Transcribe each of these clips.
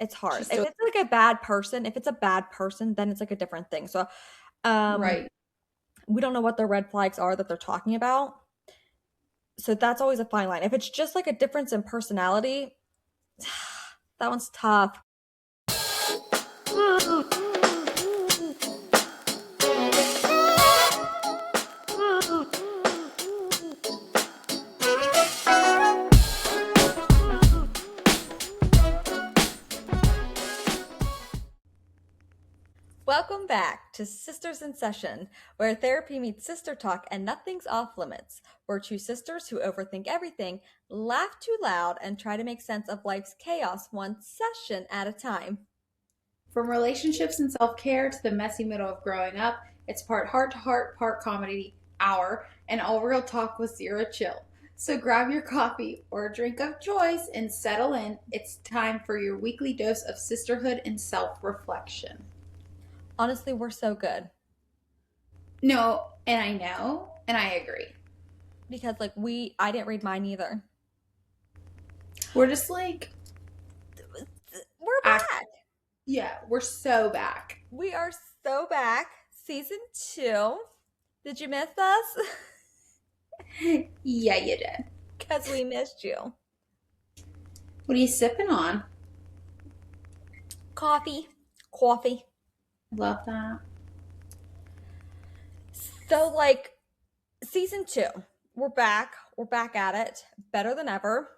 It's hard. She's If still it's like a bad person, if it's a bad person, then it's like a different thing. So, um, right. we don't know what the red flags are that they're talking about. So that's always a fine line. If it's just like a difference in personality, that one's tough. Welcome back to Sisters in Session, where therapy meets sister talk and nothing's off limits. We're two sisters who overthink everything, laugh too loud, and try to make sense of life's chaos one session at a time. From relationships and self care to the messy middle of growing up, it's part heart to heart, part comedy hour, and all real talk with zero chill. So grab your coffee or a drink of choice and settle in. It's time for your weekly dose of sisterhood and self reflection. Honestly, we're so good No, and I know, and I agree. because, like, I didn't read mine either. We're just like, We're act, back. yeah, we're so back. We are so back. Season 2. Did you miss us? Yeah, you did. Because we missed you. What are you sipping on? Coffee. Coffee. Love that. So, like, season 2. We're back. We're back at it. Better than ever.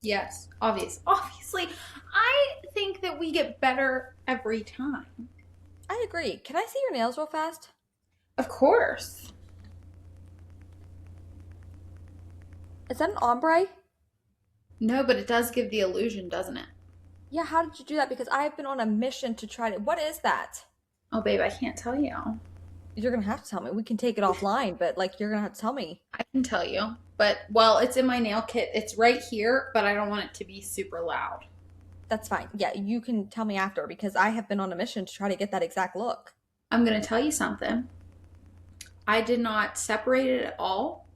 Yes, obviously, I think that we get better every time. I agree. Can I see your nails real fast? Of course. Is that an ombre? No, but it does give the illusion, doesn't it? Yeah, how did you do that? Because I have been on a mission to try to. What is that? Oh, babe, I can't tell you. You're gonna have to tell me. We can take it offline, but like you're gonna have to tell me. I can tell you. But, well, it's in my nail kit. It's right here, but I don't want it to be super loud. That's fine. Yeah, you can tell me after because I have been on a mission to try to get that exact look. I'm going to tell you something. I did not separate it at all.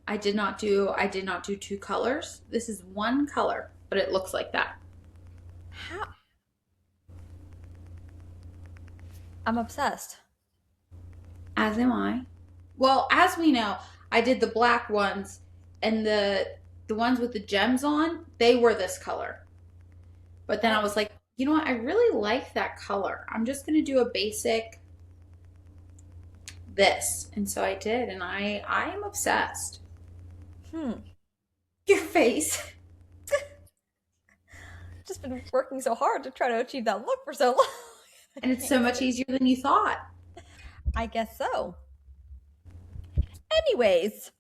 I did not do two colors. This is one color, but it looks like that. How? I'm obsessed. As am I. Well, as we know, I did the black ones and the ones with the gems on, they were this color. But then I Oh, was like, you know what? I really like that color. I'm just going to do a basic this. And so I did, and I am obsessed. hmm. Your face. Just been working so hard to try to achieve that look for so long. I And it's so can't much wait. easier than you thought. I guess so. Anyways,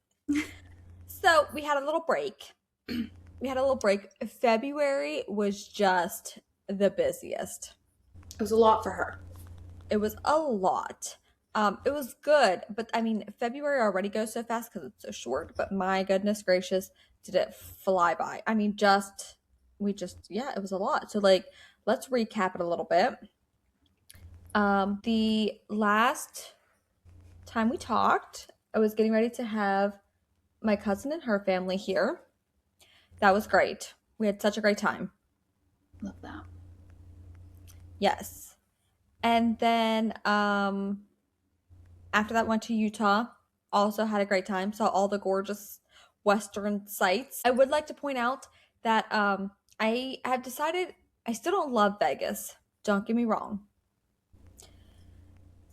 so we had a little break. We had a little break. February was just the busiest. It was a lot for her. It was a lot. It was good, but I mean, February already goes so fast because it's so short. But my goodness gracious, did it fly by? I mean, yeah, it was a lot. So like, let's recap it a little bit. The last time we talked, I was getting ready to have my cousin and her family here. That was great. We had such a great time. Love that. Yes. And then after that went to Utah. Also had a great time. Saw all the gorgeous western sights. I would like to point out that I have decided I still don't love Vegas. Don't get me wrong.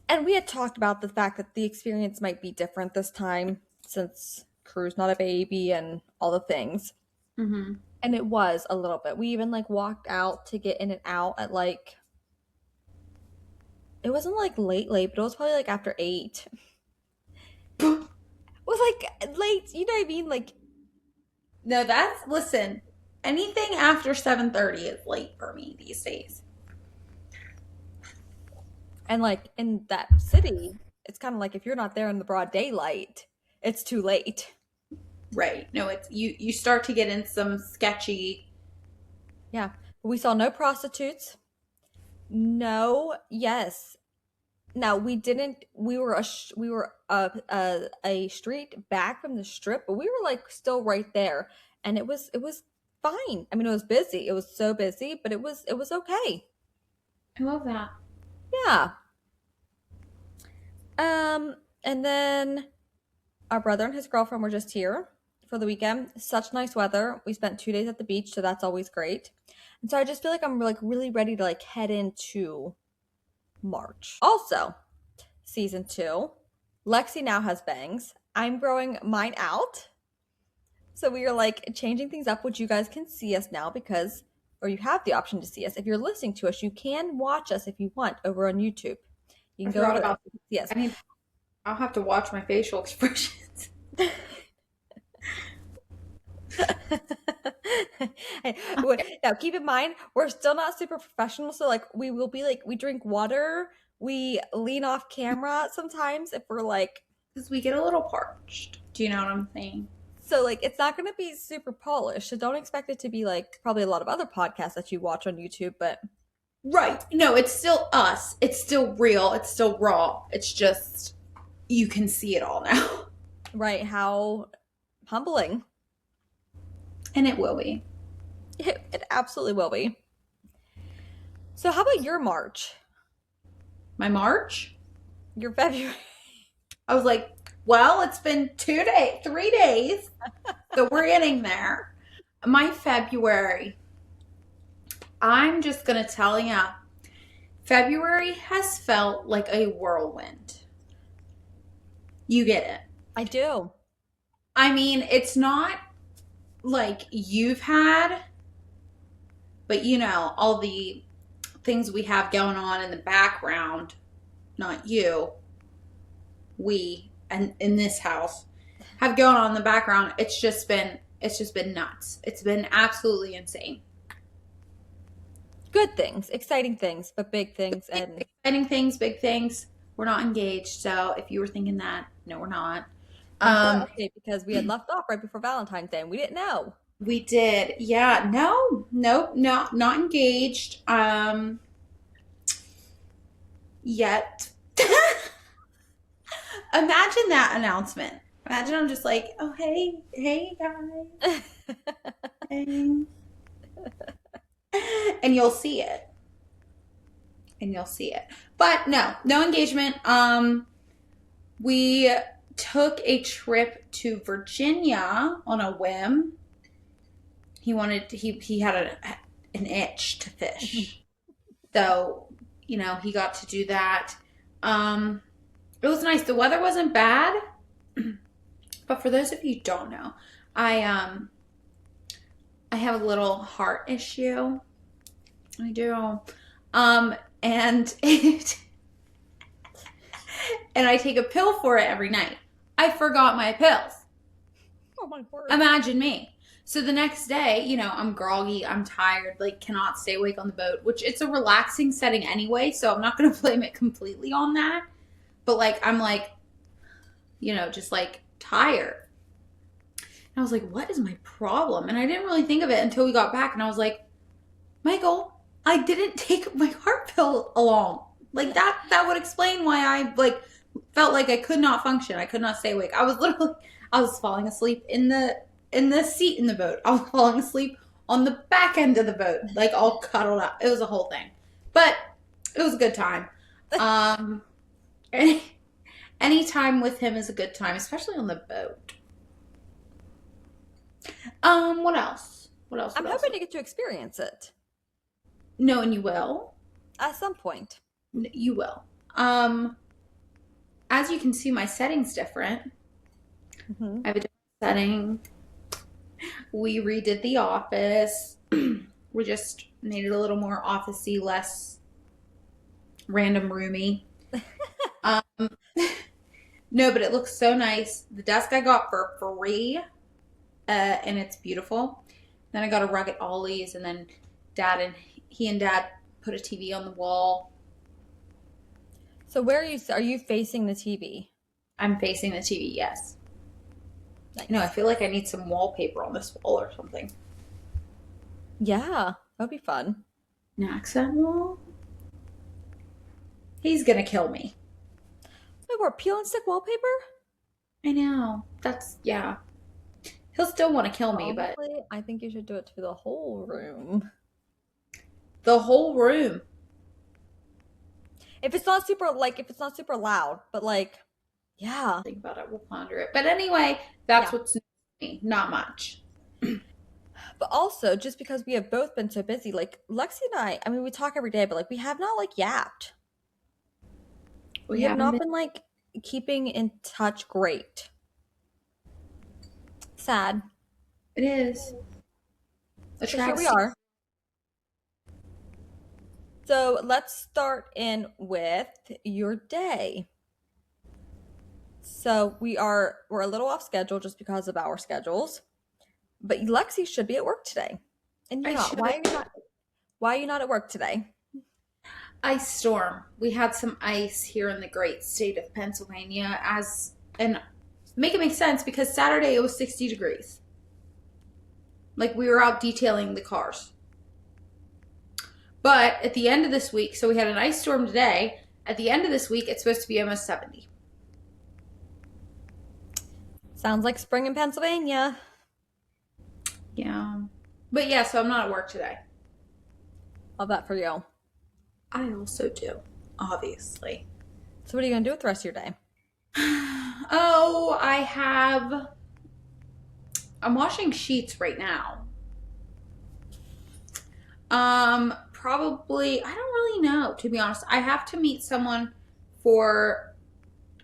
And we had talked about the fact that the experience might be different this time since Crew's not a baby and all the things. Mm-hmm. And it was a little bit. We even like walked out to get in and out at like it wasn't like late, but it was probably like after 8. It was like late, you know what I mean? Like No, that's listen. Anything after 7:30 is late for me these days. and like in that city, it's kind of like if you're not there in the broad daylight, it's too late. Right. No, it's you start to get in some sketchy. Yeah. We saw no prostitutes. No, yes. Now we didn't. We were a street back from the strip, but we were like still right there, and it was fine. I mean, it was busy. It was so busy, but it was okay. I love that. Yeah. And then our brother and his girlfriend were just here for the weekend. Such nice weather. We spent 2 days at the beach, so that's always great. And so I just feel like I'm like really ready to like head into March. Also, season two, Lexi now has bangs. I'm growing mine out. So we are like changing things up, which you guys can see us now because, or you have the option to see us. If you're listening to us, you can watch us if you want over on YouTube. You I can go forgot over there. about. You can see us. I need. I'll have to watch my facial expressions. Hey, now keep in mind we're still not super professional, so like we will be like we drink water, we lean off camera sometimes if we're like Because we get a little parched. Do you know what I'm saying? so like it's not going to be super polished. So don't expect it to be like probably a lot of other podcasts that you watch on YouTube, but Right. No, it's still us. It's still real. It's still raw. It's just you can see it all now. right, how humbling. And it will be. It absolutely will be. So how about your March? My March? Your February? I was like, well, it's been 2 days, 3 days. So we're getting there. My February, I'm just going to tell you, February has felt like a whirlwind. You get it. I do. I mean, it's not like you've had, but all the things we have going on in the background, not you, we, and in this house have going on in the background. It's just been nuts. It's been absolutely insane. Good things, exciting things, but big things and Exciting things, big things. We're not engaged, so if you were thinking that, no, we're not. thanks for the Um, update because we had left off right before Valentine's Day and we didn't know. we did, yeah. No, nope, no, not engaged. Yet. Imagine that announcement. Imagine I'm just like, oh hey guys, hey. And you'll see it. And you'll see it. But no engagement. We took a trip to Virginia on a whim. He had an itch to fish. So, he got to do that. It was nice. The weather wasn't bad. But for those of you who don't know, I have a little heart issue. I do. And and I take a pill for it every night. I forgot my pills. Oh my word. Imagine me. So the next day, I'm groggy, I'm tired, like cannot stay awake on the boat, which it's a relaxing setting anyway, so I'm not going to blame it completely on that. But like I'm like, just like tired. And I was like, what is my problem? And I didn't really think of it until we got back and I was like, Michael, I didn't take my heart pill along. Like that would explain why I like felt like I could not function. I could not stay awake. I was falling asleep in the seat in the boat. I was falling asleep on the back end of the boat, like all cuddled up. It was a whole thing. But it was a good time. Any time with him is a good time, especially on the boat. What else? What else? I'm What else? hoping to get to experience it No, and you will. at some point. You will. As you can see, my setting's different. Mm-hmm. I have a different setting. We redid the office. We just made it a little more officey, less random roomy. um, no, but it looks so nice. The desk I got for free, and it's beautiful. Then I got a rug at Ollie's, and then he and Dad put a TV on the wall. So where are you facing the TV? I'm facing the TV, yes. Nice. No, I feel like I need some wallpaper on this wall or something. Yeah, that'd be fun. An accent wall? He's gonna kill me. Wait, we're peel and stick wallpaper? I know. Yeah. He'll still want to kill But me, but honestly, I think you should do it to the whole room. the whole room. If it's not super loud, but like, yeah, Think about it. We'll ponder it. But anyway, that's yeah. what's new to me. Not much. But also, just because we have both been so busy, like Lexi and I mean, we talk every day, but like we have not like yapped. We We have haven't not been. been like keeping in touch great. Sad. It is. But here we Attracts. are. So let's start in with your day. So we're a little off schedule just because of our schedules. But Lexi should be at work today. And you're I not. should. Why are you not at work today? Ice storm. We had some ice here in the great state of Pennsylvania and make it make sense because Saturday it was 60 degrees. Like we were out detailing the cars. But at the end of this week, so we had an ice storm today. At the end of this week, it's supposed to be almost 70. Sounds like spring in Pennsylvania. Yeah. But yeah, so I'm not at work today. Love that for you. I also do, obviously. So what are you gonna do with the rest of your day? Oh, I'm washing sheets right now. Probably, I don't really know, to be honest. I have to meet someone for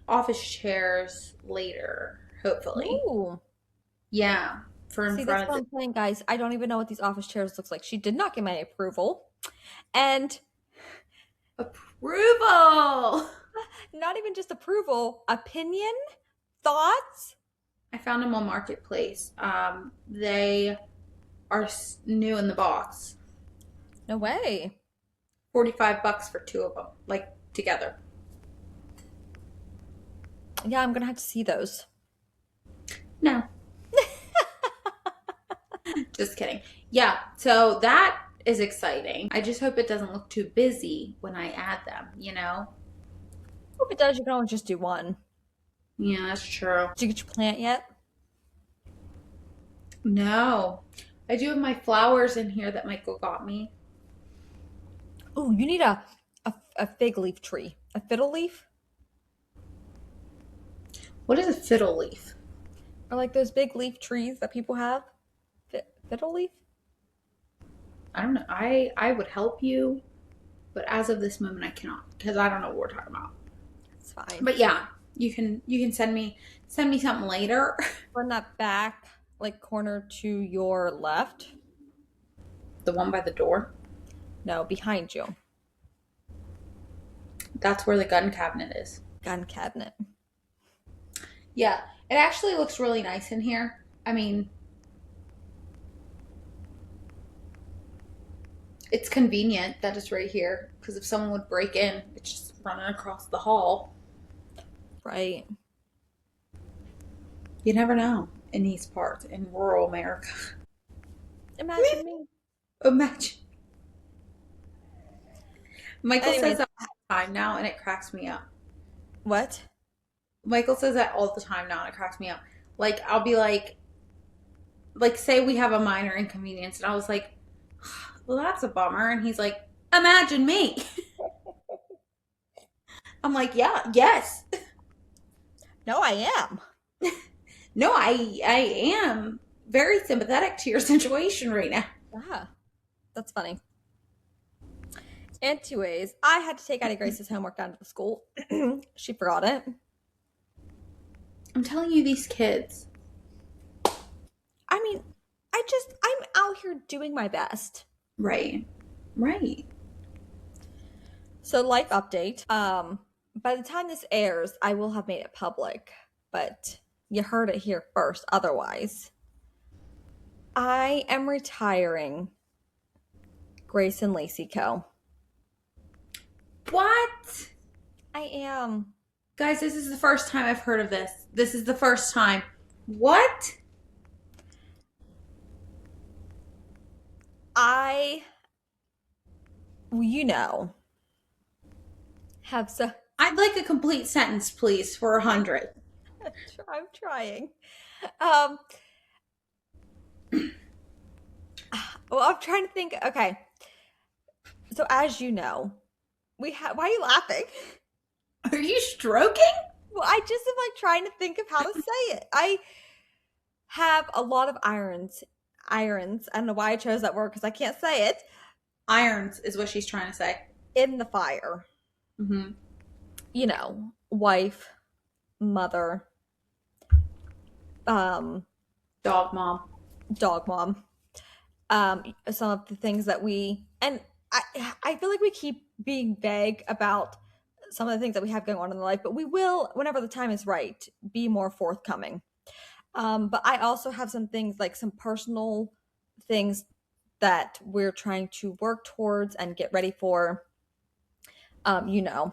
office chairs later, hopefully. Ooh. Yeah, for in See, that's front of what the I'm saying, guys. I don't even know what these office chairs looks like. She did not get my approval. And approval. not even just approval, opinion, thoughts. I found them on Marketplace. They are new in the box. No way. $45 for two of them, like together. Yeah, I'm gonna have to see those. No, just kidding. Yeah, so that is exciting. I just hope it doesn't look too busy when I add them, you know? If it does, you can always just do one. Yeah, that's true. Did you get your plant yet? No. I do have my flowers in here that Michael got me. Ooh, you need a fig leaf tree. A fiddle leaf? What is a fiddle leaf? Or like those big leaf trees that people have? Fiddle leaf? I don't know. I would help you, but as of this moment I cannot because I don't know what we're talking about. It's fine. But yeah, you can send me something later. Run that back like corner to your left. The one by the door. No, behind you. That's where the gun cabinet is. Gun cabinet. Yeah, it actually looks really nice in here. I mean, it's convenient that it's right here because if someone would break in, it's just running across the hall. Right. You never know in these parts in rural America. Imagine me. Imagine. Michael Anyway, says that all the time now, and it cracks me up. what? Michael says that all the time now, and it cracks me up. Like I'll be like say we have a minor inconvenience, and I was like, well, that's a bummer, and he's like, imagine me. I'm like, yeah, yes. No, I am. No, I am very sympathetic to your situation right now. Yeah. That's funny. Anyways, I had to take Addie Grace's homework down to the school. She forgot it. I'm telling you, these kids. I mean, I'm out here doing my best. Right. Right. So, life update. By the time this airs, I will have made it public, but you heard it here first. Otherwise, I am retiring Grace and Lacey Co. What? I am. Guys, this is the first time I've heard of this. This is the first time. What? Well, you know, have so. I'd like a complete sentence, please, for 100. I'm trying. Um, Well, I'm trying to think. Okay, so as you know, why are you laughing? Are you stroking? Well, I just am like trying to think of how to say it. I have a lot of irons. I don't know why I chose that word because I can't say it. Irons is what she's trying to say. In the fire. Mm-hmm. Wife, mother, um, Dog mom. dog mom. Some of the things that we and I feel like we keep being vague about some of the things that we have going on in life, but we will, whenever the time is right, be more forthcoming. But I also have some things like some personal things that we're trying to work towards and get ready for. Um, you know,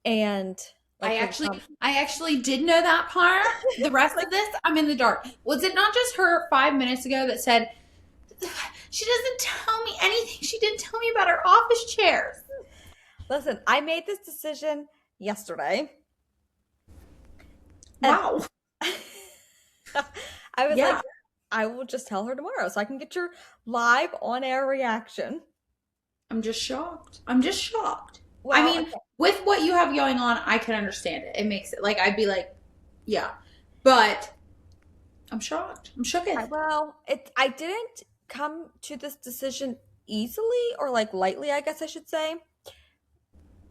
and like I for actually example, I actually did know that part. The rest like of this, I'm in the dark. Was it not just her 5 minutes ago that said she doesn't tell me anything? She didn't tell me about her office chairs. listen, I made this decision yesterday, and Wow. I was like, Yeah. I will just tell her tomorrow so I can get your live on air reaction. I'm just shocked. I'm just shocked. I Well, mean, with what you have going on, I can understand it. It makes it like I'd be like, yeah. But I'm shocked. I'm shooketh. I didn't come to this decision easily or like lightly, I guess I should say.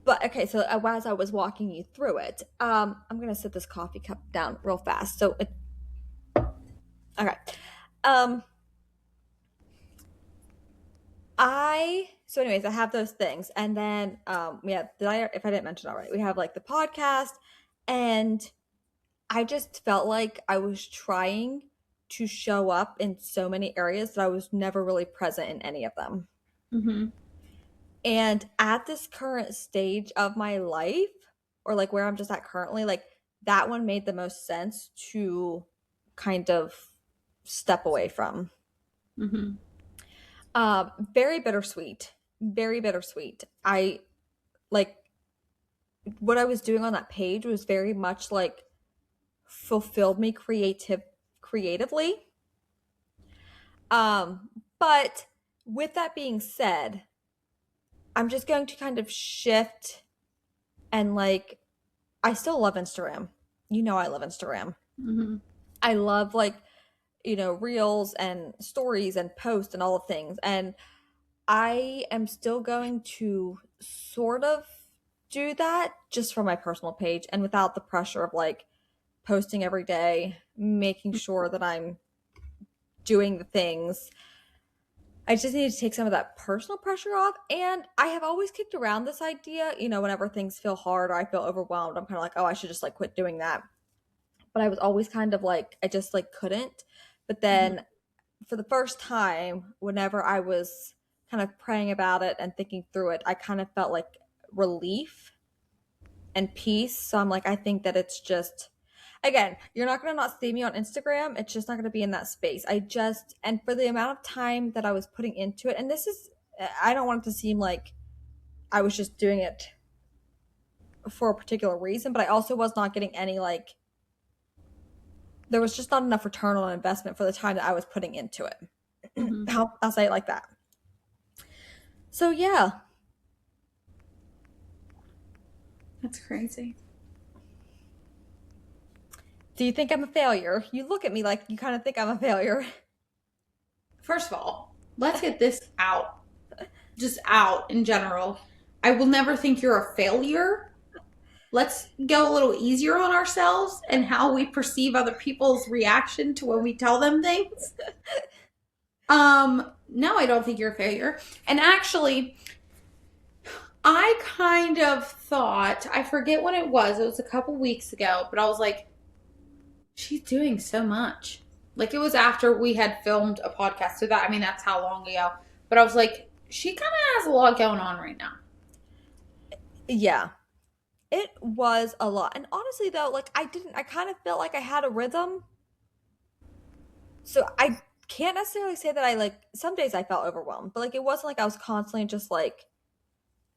But okay, so as I was walking you through it, I'm gonna set this coffee cup down real fast. Okay, um, anyways, I have those things, and then we have if I didn't mention already, we have like the podcast, and I just felt like I was trying to show up in so many areas that I was never really present in any of them. Mm-hmm. And at this current stage of my life, or like where I'm just at currently, like that one made the most sense to kind of step away from. Mm-hmm. Very bittersweet. Very bittersweet. I like what I was doing on that page was very much like fulfilled me creatively. Um, but with that being said, I'm just going to kind of shift and like I still love Instagram. You know I love Instagram. Mm-hmm. I love like, reels and stories and posts and all of things. And I am still going to sort of do that just for my personal page and without the pressure of like posting every day, making sure that I'm doing the things. I just need to take some of that personal pressure off. And I have always kicked around this idea, whenever things feel hard or I feel overwhelmed, I'm kind of like, oh, I should just like quit doing that. But I was always kind of like, I just like couldn't. But Mm-hmm. then for the first time, whenever I was kind of praying about it and thinking through it, I kind of felt like relief and peace. So I'm like, I think that it's just, again, you're not going to not see me on Instagram. It's just not going to be in that space. And for the amount of time that I was putting into it, and I don't want it to seem like I was just doing it for a particular reason, but I also was not getting any like, there was just not enough return on investment for the time that I was putting into it. Mm-hmm. I'll say it like that. So yeah. That's crazy. Do you think I'm a failure? You look at me like you kind of think I'm a failure. First of all, let's get this out. Just out in general. I will never think you're a failure. Let's go a little easier on ourselves and how we perceive other people's reaction to when we tell them things. No, I don't think you're a failure. And actually, I kind of thought, I forget when it was a couple weeks ago, but I was like, she's doing so much. Like it was after we had filmed a podcast. So that, I mean, that's how long ago. But I was like, she kind of has a lot going on right now. Yeah, it was a lot. And honestly, though, like I kind of felt like I had a rhythm. So I can't necessarily say that some days I felt overwhelmed, but like it wasn't like I was constantly just like,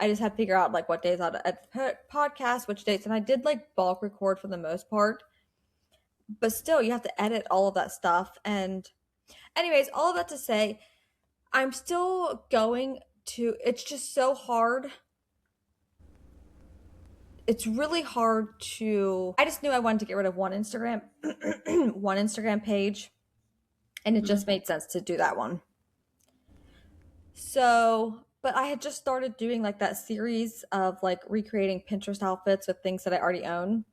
I just had to figure out like what days I'd put podcast, which dates. And I did like bulk record for the most part, but still, you have to edit all of that stuff. And, anyways, all of that to say, I'm still going to, it's just so hard. It's really hard to, I just knew I wanted to get rid of one Instagram, one Instagram page, and it Mm-hmm. just made sense to do that one. So, but I had just started doing like that series of like recreating Pinterest outfits with things that I already own.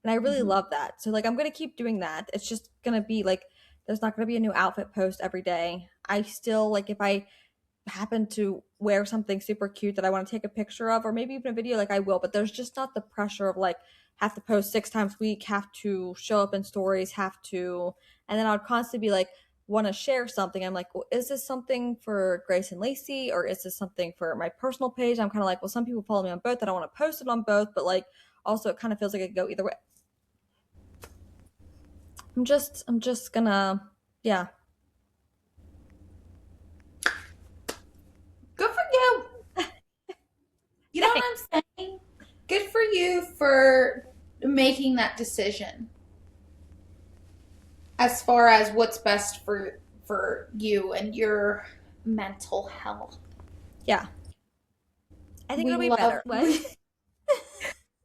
And I really Mm-hmm. love that. So like I'm gonna keep doing that. It's just gonna be like there's not gonna be a new outfit post every day. I still like if I happen to wear something super cute that I want to take a picture of, or maybe even a video, like I will, but there's just not the pressure of like have to post 6 times a week, have to show up in stories, have to, and then I would constantly be like, want to share something. I'm like, well, is this something for Grace and Lacey, or is this something for my personal page? I'm kind of like, well, some people follow me on both. I don't want to post it on both, but like also it kind of feels like it could go either way. I'm just gonna, yeah, Good for you. You know what thanks. I'm saying? Good for you for making that decision as far as what's best for you and your mental health. Yeah, I think We it'll be love better. What?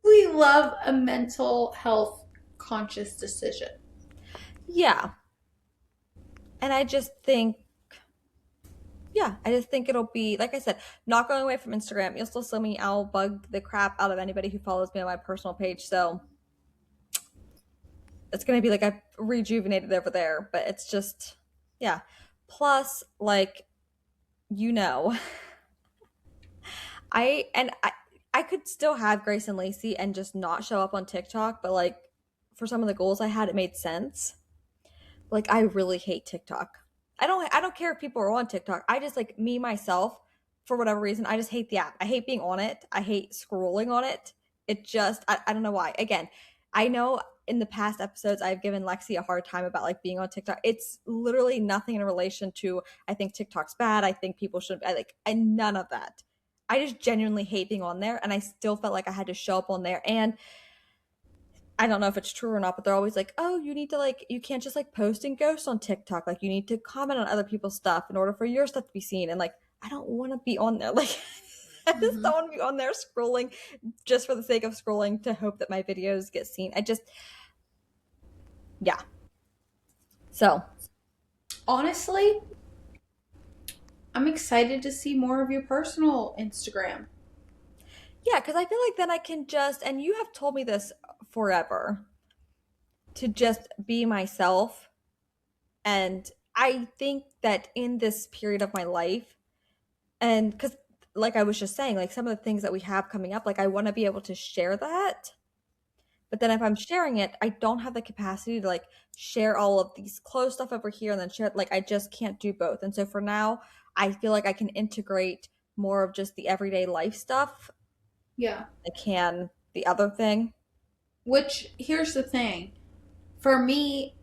we love a mental health conscious decision. Yeah, and I just think yeah, I just think it'll be like I said, not going away from Instagram. You'll still see me. I'll bug the crap out of anybody who follows me on my personal page. So it's gonna be like I've rejuvenated over there. But it's just yeah. Plus, like you know, I could still have Grace and Lacey and just not show up on TikTok. But like for some of the goals I had, it made sense. Like I really hate TikTok. I don't care if people are on TikTok. I just like me myself for whatever reason, I just hate the app. I hate being on it. I hate scrolling on it. It just I don't know why. Again, I know in the past episodes I've given Lexi a hard time about like being on TikTok. It's literally nothing in relation to I think TikTok's bad. I think people should I like and none of that. I just genuinely hate being on there and I still felt like I had to show up on there and I don't know if it's true or not, but they're always like, "Oh, you need to like you can't just like post and ghost on TikTok. Like you need to comment on other people's stuff in order for your stuff to be seen." And like I don't want to be on there. Like I just Mm-hmm. don't want to be on there scrolling just for the sake of scrolling to hope that my videos get seen. I just yeah. So, Honestly, I'm excited to see more of your personal Instagram. yeah, cuz I feel like then I can just and you have told me this forever to just be myself and I think that in this period of my life and because like I was just saying like some of the things that we have coming up like I want to be able to share that but then if I'm sharing it I don't have the capacity to like share all of these clothes stuff over here and then share like I just can't do both and so for now I feel like I can integrate more of just the everyday life stuff Yeah. I can the other thing Which here's the thing. For me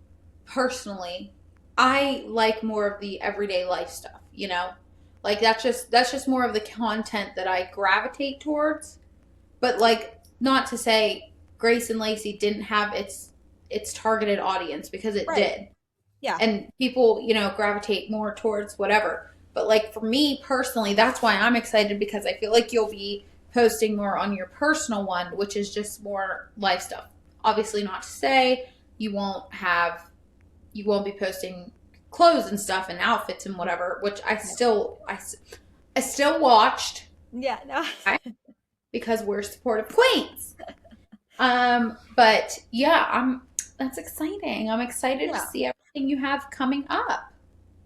personally, I like more of the everyday life stuff, you know? Like that's just more of the content that I gravitate towards. But like not to say Grace and Lacey didn't have its targeted audience because it right did. yeah And people, gravitate more towards whatever. But like for me personally, that's why I'm excited because I feel like you'll be posting more on your personal one, which is just more life stuff. Obviously not to say you won't be posting clothes and stuff and outfits and whatever, which no. I still watched Yeah no because we're supportive queens. But yeah, that's exciting. I'm excited to yeah see everything you have coming up.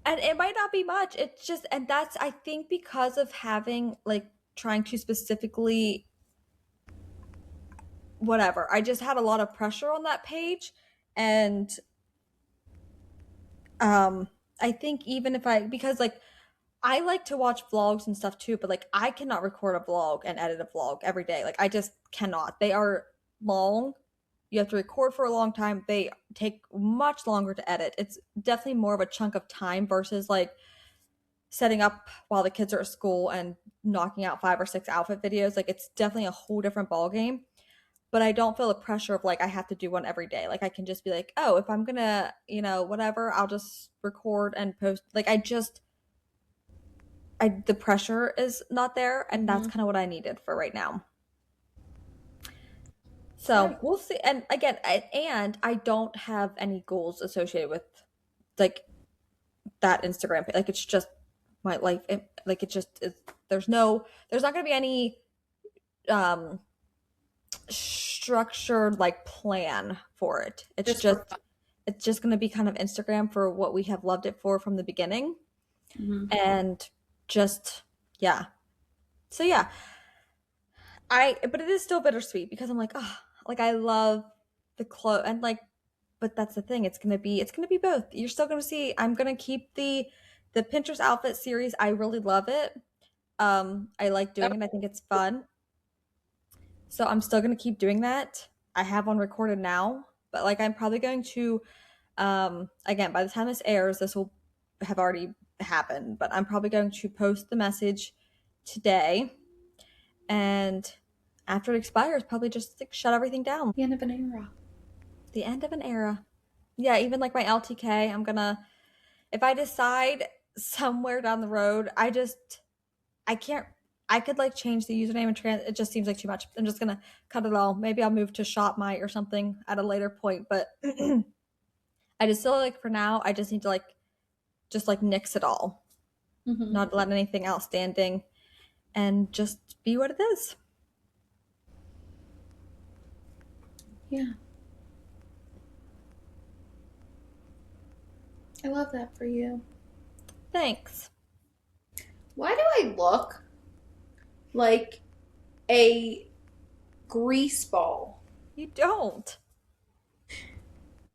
and it might not be much it's just and that's I think because of having like trying to specifically whatever I just had a lot of pressure on that page and um I think even if I because like I like to watch vlogs and stuff too but like I cannot record a vlog and edit a vlog every day like I just cannot they are long you have to record for a long time they take much longer to edit it's definitely more of a chunk of time versus like setting up while the kids are at school and knocking out 5 or 6 outfit videos like it's definitely a whole different ball game but I don't feel the pressure of like I have to do one every day like I can just be like oh if I'm gonna whatever I'll just record and post like I just the pressure is not there, and that's Mhm. kind of what I needed for right now. So Right. we'll see. And again, and I don't have any goals associated with like that Instagram page. Like it's just my life. Like it just is. There's not going to be any um structured like plan for it. Just for fun. It's just going to be kind of Instagram for what we have loved it for from the beginning, Hmm. and just yeah. So yeah, but it is still bittersweet because I'm like, oh, like I love the clothes and like, but that's the thing. It's gonna be both. You're still gonna see. I'm gonna keep the Pinterest outfit series. I really love it. I like Oh, doing it. I think it's fun. So I'm still gonna keep doing that. I have one recorded now, but like I'm probably going to, again, by the time this airs, this will have already happened. But I'm probably going to post the message today, and after it expires, probably just like shut everything down. the end of an era. The end of an era. Yeah, even like my LTK, I'm gonna, if I decide somewhere down the road, I can't, I could like change the username and it just seems like too much. I'm just gonna cut it all. Maybe I'll move to ShopMy or something at a later point, but I just feel like for now, I just need to like, just like nix it all, Hmm. not let anything else standing and just be what it is. Yeah, I love that for you. Thanks. Why do I look like a grease ball? You don't.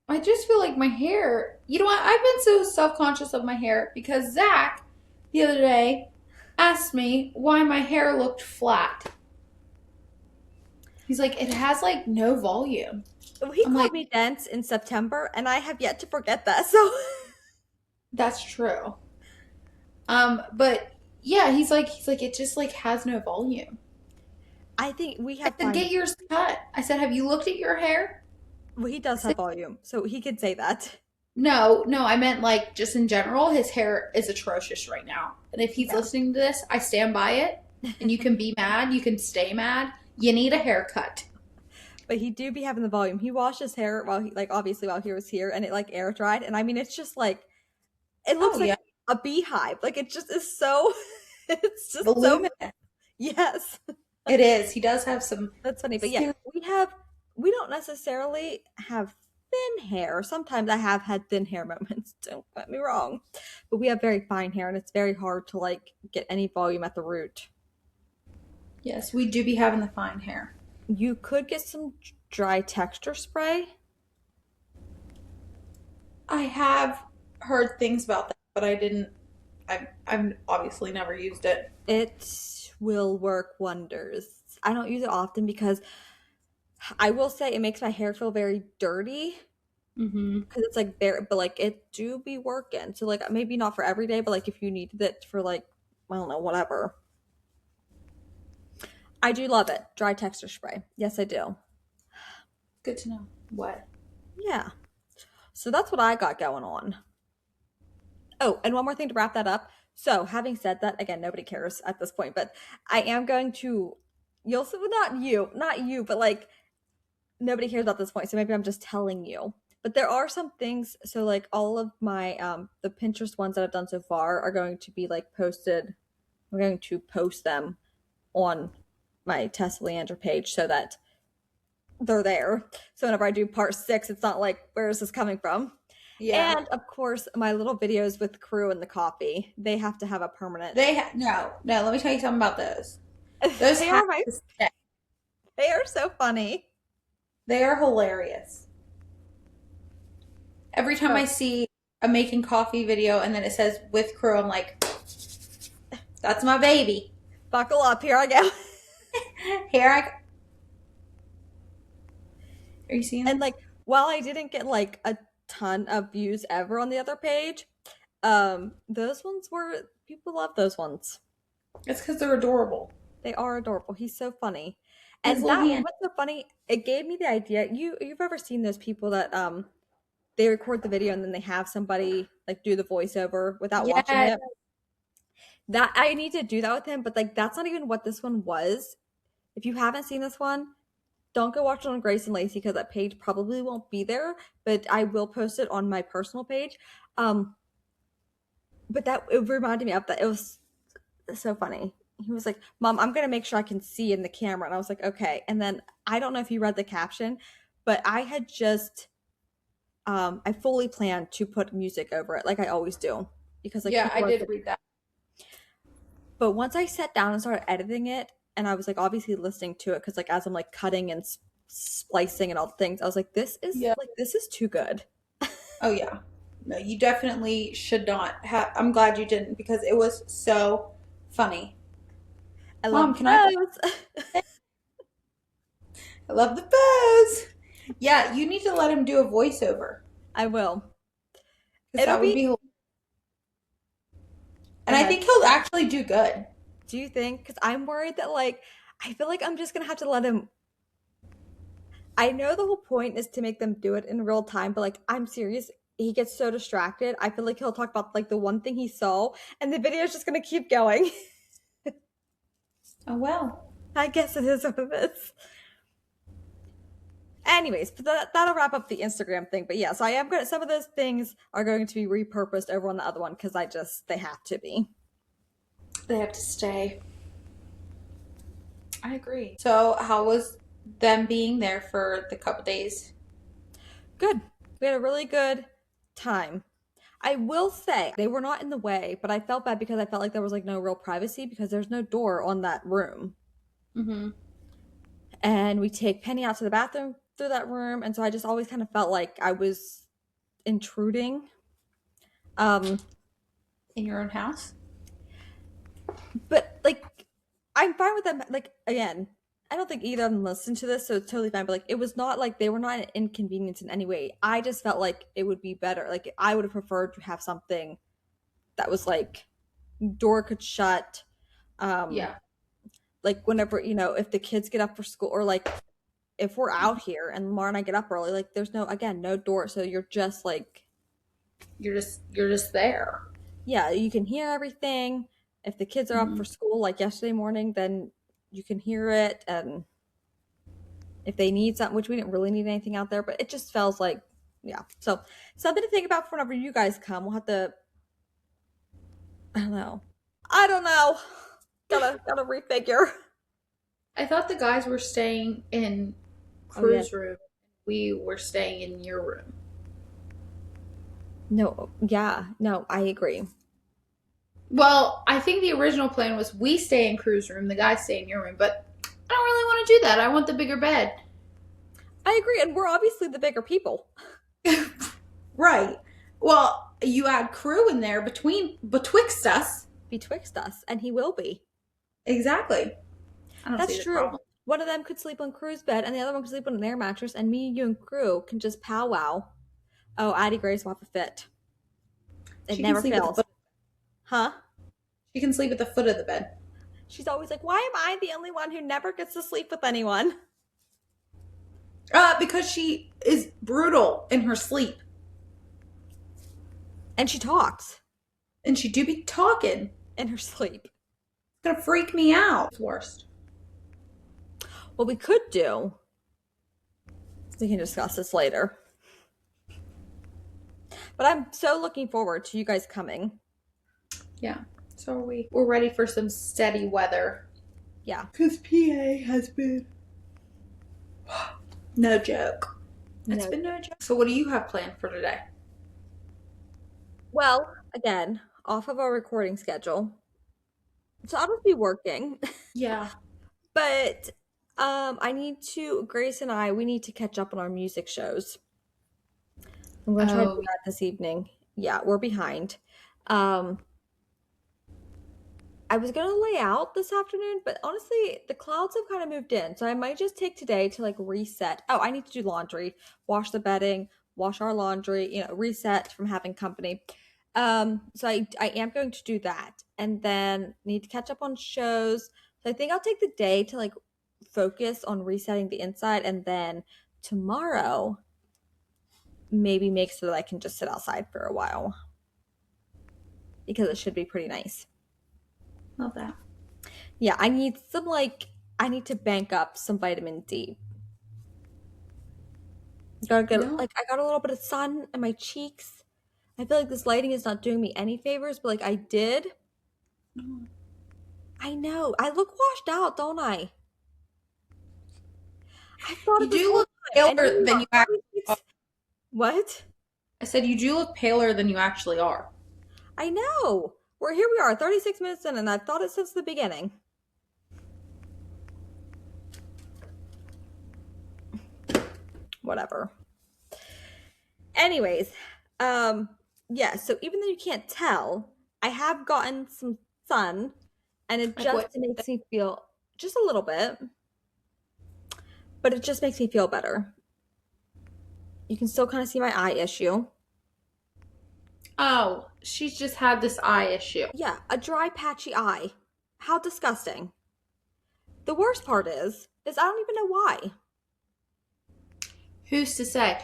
I just feel like my hair. You know what? I've been so self conscious of my hair because Zach the other day asked me why my hair looked flat. He's like, it has like no volume. He I'm called like, me dense in September, and I have yet to forget that. So that's true. But yeah, he's like, it just like has no volume. I think we I have said, fine. get yours cut. I said, have you looked at your hair? Well, he I does said, have volume, so he could say that. no, no, I meant like just in general, his hair is atrocious right now. And if he's Yeah. listening to this, I stand by it. And you can be mad, you can stay mad. You need a haircut. But he do be having the volume. He washed his hair while he like obviously while he was here and it like air dried. And I mean it's just like it Oh looks yeah, like a beehive. Like it just is so it's just so voluminous. yes. It is. He does have some That's funny. But yeah, scary. we don't necessarily have thin hair. Sometimes I have had thin hair moments, don't get me wrong. But we have very fine hair and it's very hard to like get any volume at the root. Yes, we do be having the fine hair. You could get some dry texture spray. I have heard things about that, but I didn't. I've obviously never used it. It will work wonders. I don't use it often because I will say it makes my hair feel very dirty Mm-hmm. because it's like bare, but like it do be working. So like maybe not for every day, but like if you needed it for like I don't know whatever. I do love it. Dry texture spray. Yes, I do. Good to know. What? Yeah. So that's what I got going on. Oh, and one more thing to wrap that up. So, having said that, again, nobody cares at this point, but I am going to, you'll see, well, not you, but like nobody cares at this point. So maybe I'm just telling you. But there are some things. So, like all of my, the Pinterest ones that I've done so far are going to be like posted. I'm going to post them on my Tessa Leander page so that they're there. So whenever I do part 6, it's not like, where is this coming from? Yeah. And of course, my little videos with crew and the coffee, they have to have a permanent. No, no. Let me tell you something about those. Those They have are my to stay. they are so funny. They are hilarious. Every time So I see a making coffee video and then it says with crew, I'm like, that's my baby. buckle up, here I go. Here I. Are you seeing And this? like while I didn't get like a ton of views ever on the other page, those ones were people love those ones. It's because they're adorable. They are adorable. He's so funny. His And little that hand. what's so funny, it gave me the idea. You've ever seen those people that they record the video and then they have somebody like do the voiceover without watching Yes. it. That I need to do that with him, but like that's not even what this one was. If you haven't seen this one, don't go watch it on Grace and Lacey because that page probably won't be there, but I will post it on my personal page. Um, but that it reminded me of that. It was so funny. He was like, "Mom, I'm gonna make sure I can see in the camera," and I was like, "Okay." And then I don't know if you read the caption, but I had just I fully planned to put music over it, like I always do, because like Yeah, he I was did like. read that. But once I sat down and started editing it, and I was like obviously listening to it because like as I'm like cutting and splicing and all the things, I was Yeah. like this is too good. Oh yeah. No, you definitely should not have. I'm glad you didn't because it was so funny. I love Mom, the can I pose. play? I love the pose. Yeah, you need to let him do a voiceover I will. because It'll that would be. be, Go and I ahead. think he'll actually do good. Do you think? Because I'm worried that like I feel like I'm just gonna have to let him. I know the whole point is to make them do it in real time, but like I'm serious. He gets so distracted. I feel like he'll talk about like the one thing he saw, and the video is just gonna keep going. Oh well. I guess it is what it is. Anyways, but that'll wrap up the Instagram thing. But yeah, so I am gonna. Some of those things are going to be repurposed over on the other one because they have to be. They have to stay. I agree. So, how was them being there for the couple days? Good. We had a really good time. I will say they were not in the way, but I felt bad because I felt like there was like no real privacy because there's no door on that room. Mm-hmm. And we take Penny out to the bathroom through that room, and so I just always kind of felt like I was intruding. Um, In your own house? but like I'm fine with them. Like again, I don't think either of them listened to this, so it's totally fine. But like, it was not like they were not an inconvenience in any way. I just felt like it would be better. Like I would have preferred to have something that was like door could shut. Um, Yeah. like whenever if the kids get up for school or like if we're out here and Lamar and I get up early, like there's no door, so you're just like You're just there. yeah, you can hear everything. If the kids are up Mm-hmm. for school like yesterday morning, then you can hear it and if they need something, which we didn't really need anything out there, but it just feels like, yeah. So something to think about for whenever you guys come. We'll have to, I don't know. I don't know. Gotta refigure. I thought the guys were staying in Oh yeah. Crew's room. We were staying in your room. No, yeah, no, I agree. Well, I think the original plan was we stay in Crew's room, the guys stay in your room, but I don't really want to do that. I want the bigger bed. I agree, and we're obviously the bigger people Right. Well, you add Crew in there betwixt us. betwixt us, and he will be. Exactly. I don't see That's the true. problem. One of them could sleep on Crew's bed, and the other one could sleep on an air mattress, and me, you, and Crew can just powwow. Oh, Addie Grace will have a fit. It She can never sleep at the fails. foot. Huh? She can sleep at the foot of the bed. She's always like, why am I the only one who never gets to sleep with anyone? Because she is brutal in her sleep, And she talks and she do be talking. in her sleep. It's gonna freak me out. It's worst. What we could do, we can discuss this later. But I'm so looking forward to you guys coming. Yeah. So are we. We're ready for some steady weather. Yeah. Because PA has been no joke. It's No. been no joke. So what do you have planned for today? Well, again, off of our recording schedule. So I'll just be working. Yeah. But I need to Grace and we need to catch up on our music shows. I'm gonna try to do Oh, that this evening. Yeah, we're behind. Um I was gonna lay out this afternoon, but honestly, the clouds have kind of moved in. So I might just take today to like reset. Oh, I need to do laundry, wash the bedding, wash our laundry, reset from having company. So I am going to do that and then need to catch up on shows. So I think I'll take the day to like focus on resetting the inside and then tomorrow maybe make so that I can just sit outside for a while because it should be pretty nice. Love that. Yeah, I need to bank up some vitamin D. Gotta get No. I got a little bit of sun in my cheeks. I feel like this lighting is not doing me any favors, but like I did. No. I know. I look washed out, don't I? I thought You it this do whole look time. And here paler we than are, you actually are. 36. What? I said you do look paler than you actually are. I know. Here we are, 36 minutes in, and I've thought it since the beginning. Whatever. Anyways, um, yeah, so even though you can't tell, I have gotten some sun and it Like just what? makes me feel just a little bit, but it just makes me feel better. You can still kind of see my eye issue. Oh, she's just had this eye issue. Yeah, a dry, patchy eye. How disgusting. The worst part is I don't even know why. Who's to say?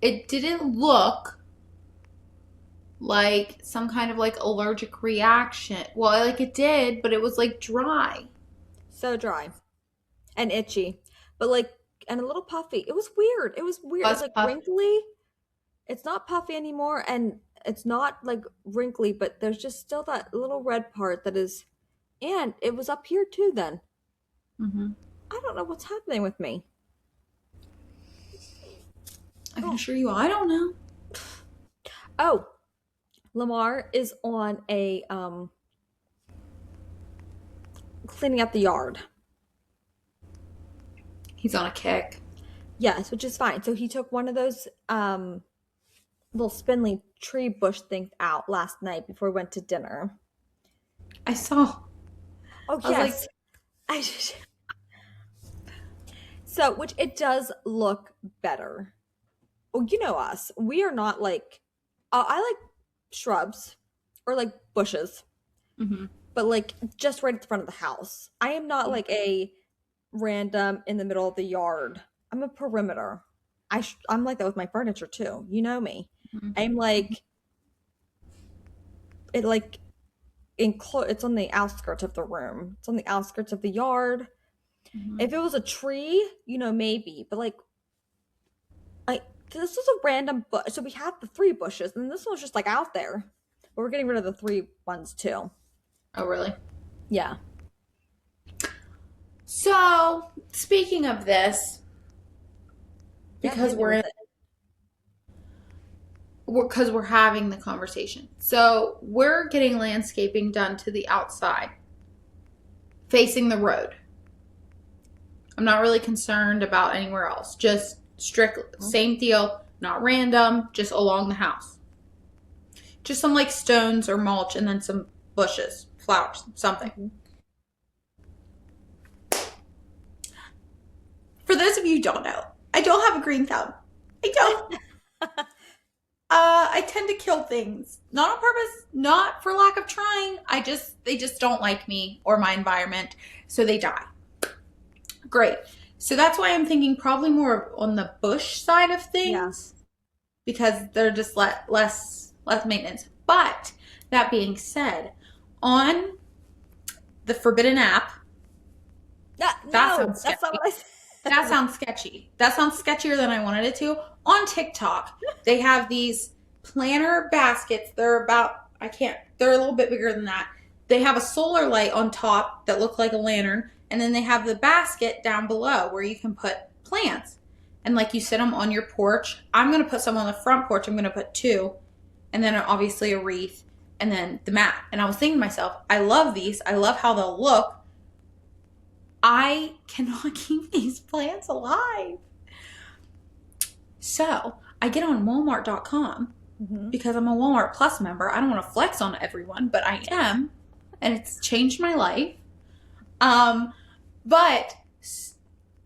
It didn't look like some kind of like allergic reaction. Well, like it did, but it was like dry. So dry and itchy, but and a little puffy. It was weird. It was weird. It was Buzz like puff. wrinkly. It's not puffy anymore, and it's not like wrinkly, but there's just still that little red part that is, and it was up here too then. Mm-hmm. I don't know what's happening with me. I can Oh, assure you, I don't know. oh, Lamar is on a cleaning up the yard. He's on a kick. Yes, which is fine. So he took one of those little spindly tree bush things out last night before we went to dinner. I saw. Oh I was like, yes. I so which it does look better. Well, you know us. We are not like I like shrubs or like bushes, mm-hmm. but like just right at the front of the house. I am not like a random in the middle of the yard. I'm a perimeter. I'm like that with my furniture too. You know me. Mm-hmm. I'm like it like it's on the outskirts of the room. It's on the outskirts of the yard. Mm-hmm. If it was a tree, maybe, but like this was a random bush. So we had the three bushes, and this one was just like out there. But we're getting rid of the three ones too. Oh, really? Yeah. So, speaking of this, Yeah, because hit me with it. we're having the conversation. So, we're getting landscaping done to the outside, facing the road. I'm not really concerned about anywhere else. Just strict same deal, not random, just along the house. Just some like stones or mulch and then some bushes, flowers, something. Mhm. For those of you who don't know, I don't have a green thumb. I don't. I tend to kill things. Not on purpose, not for lack of trying. They just don't like me or my environment, so they die. Great. So that's why I'm thinking probably more on the bush side of Yeah. things because they're just less maintenance. But that being said, on the Forbidden app, that No, sounds that's not sketchy. what I That said. sounds sketchy. That sounds sketchier than I wanted it to. On TikTok, they have these planter baskets. They're a little bit bigger than that. They have a solar light on top that look like a lantern, and then they have the basket down below where you can put plants. And like you sit them on your porch. I'm going to put some on the front porch. I'm going to put two, and then obviously a wreath, and then the mat. And I was thinking to myself, I love these. I love how they'll look. I cannot keep these plants alive. So I get on Walmart.com Mhm. because I'm a Walmart Plus member. I don't want to flex on everyone, but I am, and it's changed my life. But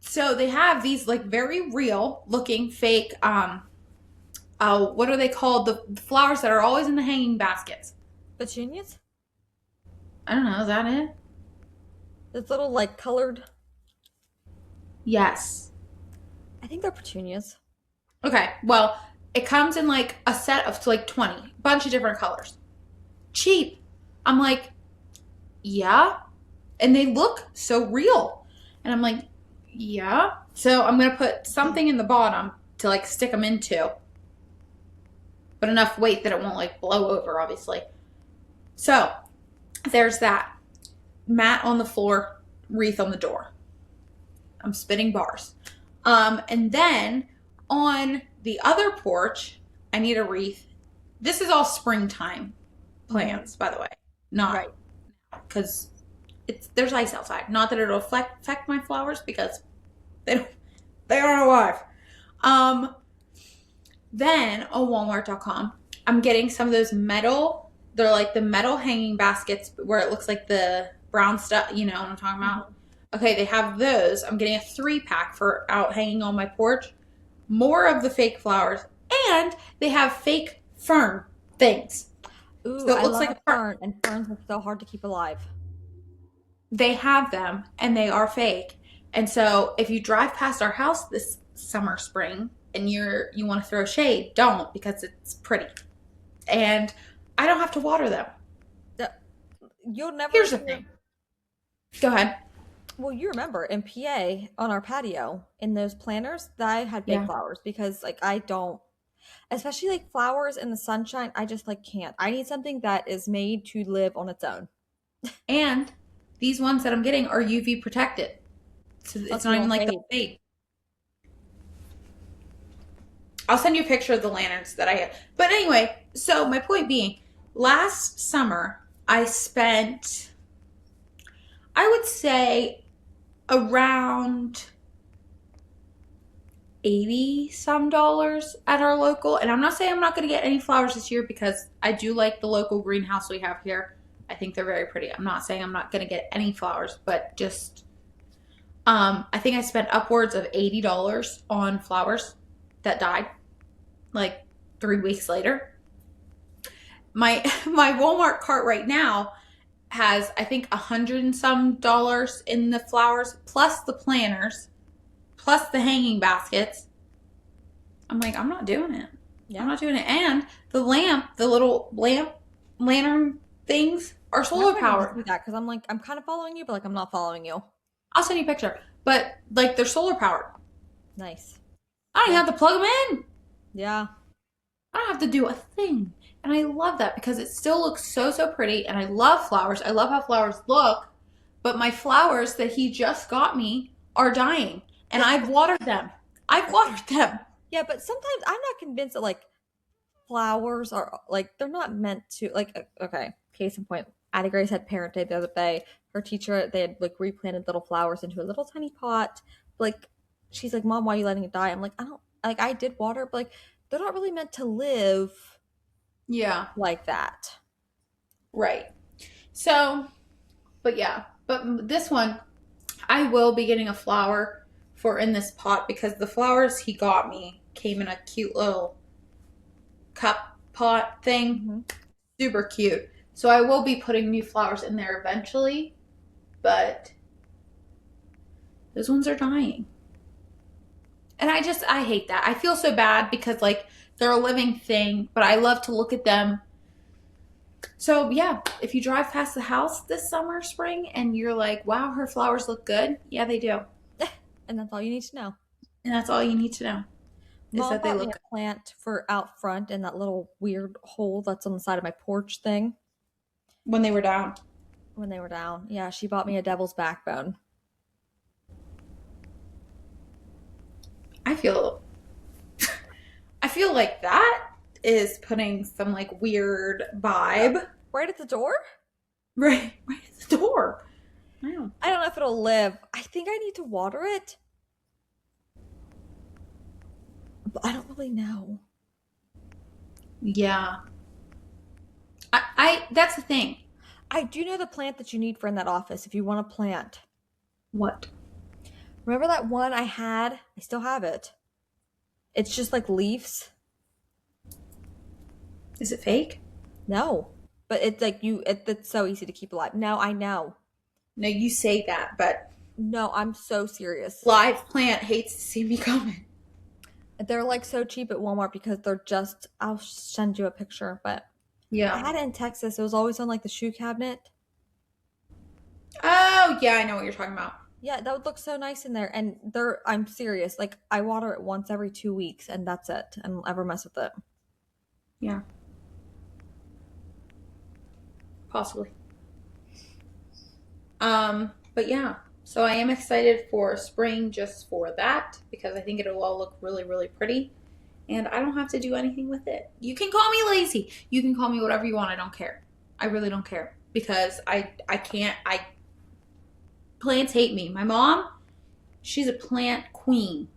so they have these like very real looking fake. What are they called? The flowers that are always in the hanging baskets. Petunias? I don't know. Is that it? This little like colored. Yes. I think they're petunias. Okay. Well, it comes in like a set of like 20, bunch of different colors. Cheap. I'm like, yeah. And they look so real. And I'm like, yeah. So I'm going to put something in the bottom to like stick them into, but enough weight that it won't like blow over, obviously. So there's that. Mat on the floor, wreath on the door. I'm spinning bars. And then on the other porch, I need a wreath. This is all springtime Mhm. plans, by the way, not Right. because there's ice outside. Not that it'll affect my flowers because they don't, they aren't alive. Um, then on Walmart.com, I'm getting some of those metal. They're like the metal hanging baskets where it looks like the brown stuff. You know what I'm talking about? Mhm. Okay, they have those. I'm getting a 3-pack for out hanging on my porch. More of the fake flowers, and they have fake fern things. Ooh, So it I looks love like a a fern. fern, and ferns are so hard to keep alive. They have them, and they are fake. And so if you drive past our house this summer, spring, and you want to throw shade, don't because it's pretty. And I don't have to water them. The- You'll never Here's the hear. thing. Go ahead. Well, you remember in PA on our patio in those planters that I had fake Yeah. flowers because like I don't, especially like flowers in the sunshine, I just like can't. I need something that is made to live on its own. And these ones that I'm getting are UV protected. So Oh, it's so they not even won't like they'll fade. fade. I'll send you a picture of the lanterns that I have. But anyway, so my point being, last summer I spent, I would say, around 80 some dollars at our local. And I'm not saying I'm not going to get any flowers this year because I do like the local greenhouse we have here. I think they're very pretty. I'm not saying I'm not going to get any flowers, but just I think I spent upwards of $80 on flowers that died like 3 weeks later. My my Walmart cart right now has I think 100 and some dollars in the flowers plus the planters plus the hanging baskets. I'm like, I'm not doing it. I'm Yeah. not doing it. And the lamp, the little lamp lantern things are Now solar I need to powered. see that because I'm like, I'm kind of following you, but like I'm not following you. I'll send you a picture. But like they're solar powered. Nice. I don't even Yeah. have to plug them in. Yeah. I don't have to do a thing. And I love that because it still looks so, so pretty. And I love flowers. I love how flowers look. But my flowers that he just got me are dying. And Yeah. I've watered them. I've watered them. Yeah, but sometimes I'm not convinced that like flowers are like they're not meant to like okay, case in point. Addie Grace had parent day the other day. Her teacher, they had like replanted little flowers into a little tiny pot. Like she's like, Mom, why are you letting it die? I'm like, I don't like I did water, but like they're not really meant to live Yeah, like that. right. So, but yeah. But this one, I will be getting a flower for in this pot because the flowers he got me came in a cute little cup pot thing. Hmm. Super cute. So I will be putting new flowers in there eventually, but those ones are dying. And I hate that. I feel so bad because like they're a living thing, but I love to look at them. So yeah, if you drive past the house this summer, spring, and you're like, wow, her flowers look good. Yeah, they do. And that's all you need to know. And that's all you need to know is Mom that they bought me look good a plant for out front in that little weird hole that's on the side of my porch thing when they were down. when they were down. Yeah, she bought me a devil's backbone. I feel I feel like that is putting some like weird vibe Right at the door? right at the door. Wow. I don't know if it'll live. I think I need to water it, but I don't really know. Yeah. I that's the thing. I do know the plant that you need for in that office if you want a plant. What? Remember that one I had? I still have it. It's just like leaves. Is it fake? No, but it's like it's so easy to keep alive. No, I know. No, you say that, but No, I'm so serious. live plant hates to see me coming. They're like so cheap at Walmart because they're just, I'll send you a picture, but I Yeah. had it in Texas. It was always on like the shoe cabinet. Oh, yeah, I know what you're talking about. Yeah, that would look so nice in there. And I'm serious. Like I water it once every 2 weeks and that's it. I don't ever mess with it. Yeah, possibly. But yeah, so I am excited for spring just for that because I think it'll all look really, really pretty. And I don't have to do anything with it. You can call me lazy. You can call me whatever you want. I don't care. I really don't care because I can't. I plants hate me. My mom, she's a plant queen.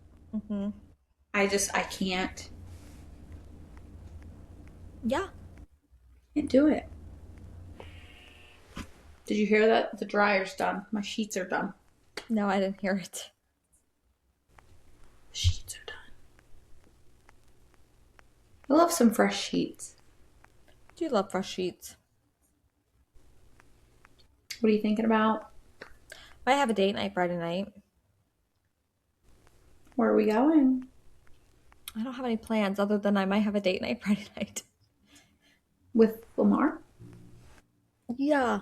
Hmm. I Yeah. can't do it. Did you hear that? The dryer's done. My sheets are done. No, I didn't hear it. The sheets are done. I love some fresh sheets. Do love fresh sheets. What are you thinking about? I have a date night Friday night. Where are we going? I don't have any plans other than I might have a date night Friday night. With Lamar? Yeah.